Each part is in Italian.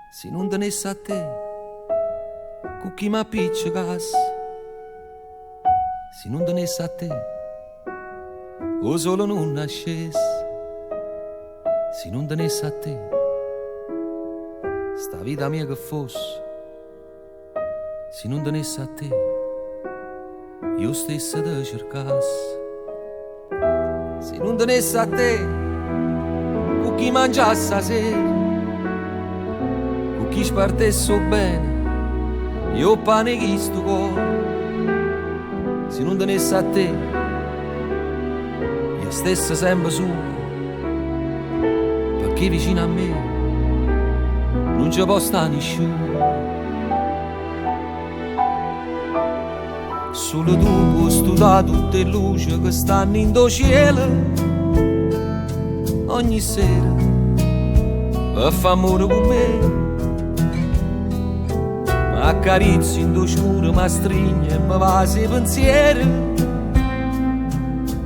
Se non tenesse a te, con chi mi appiccicasse. Se non tenesse a te, o solo non nascesse. Se non tenesse a te, sta vita mia che fosse. Se non tenesse a te, io stesso te cercasse. Se non tenesse a te, con chi mangiasse a sera, con chi spartesse bene, io pane chi sto cuore. Se non tenesse a te, io stesso sempre solo, perché vicino a me non ci può stare nessuno. Solo tu puoi studiare tutte le luci che stanno in do cielo ogni sera per fare amore con me. Mi accarezzi in do scuro, mi stringe e mi va se pensieri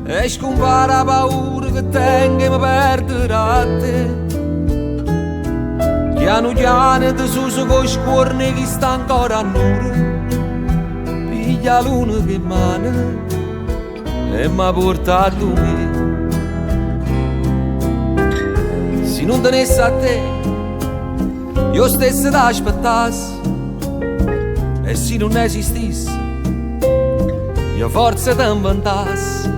e scompare la paura che tengo e mi perderà a te. Piano piano ti suso con scuorne che sta ancora a nure, la luna che mana e m'ha portato me. Se non tenesse a te, io stesso t'aspettassi, e se non esistisse, io forse t'inventassi.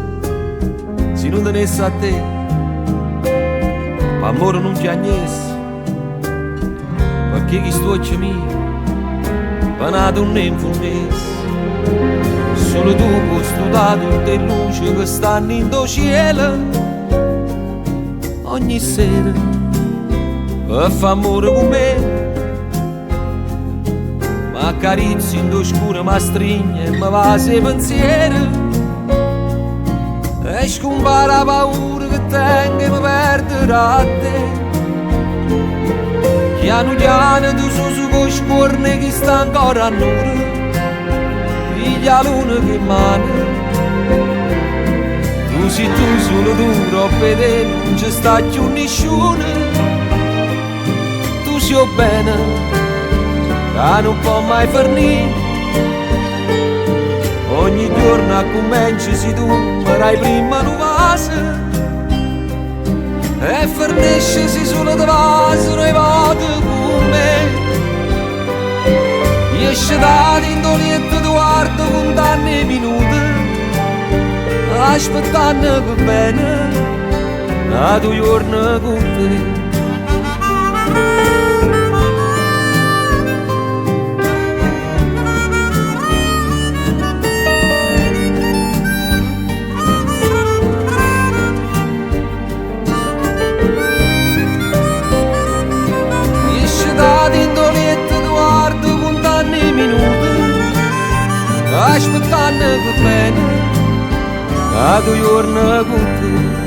Se non tenesse a te, l'amore non piagnesse, perché chi sto occhi mio, panato un ninfonnesse. Solo tu puoi studiare tutte le luci che stanno in do cielo ogni sera per fare amore con me. Mi accarezzi in do scuro, mi stringe e mi va se pensieri e scompare la paura che tengo e mi perderà a te. Piano piano tu su con scuorne che sta ancora a nure, la luna che mana. Tu sei tu, solo tu, troppo te, non ci sta più nessuno. Tu sei bene, che non può mai finire. Ogni giorno a comincia se tu farai prima un vaso e fornisci se solo te vaso e vado con me. Esce da dentro letto tu guardo con tanti minuti, aspettando che bene la tua giorno con te. Esce da dentro letto tu guardo con tanti minuti, aspettando che bene la tua giorno con te.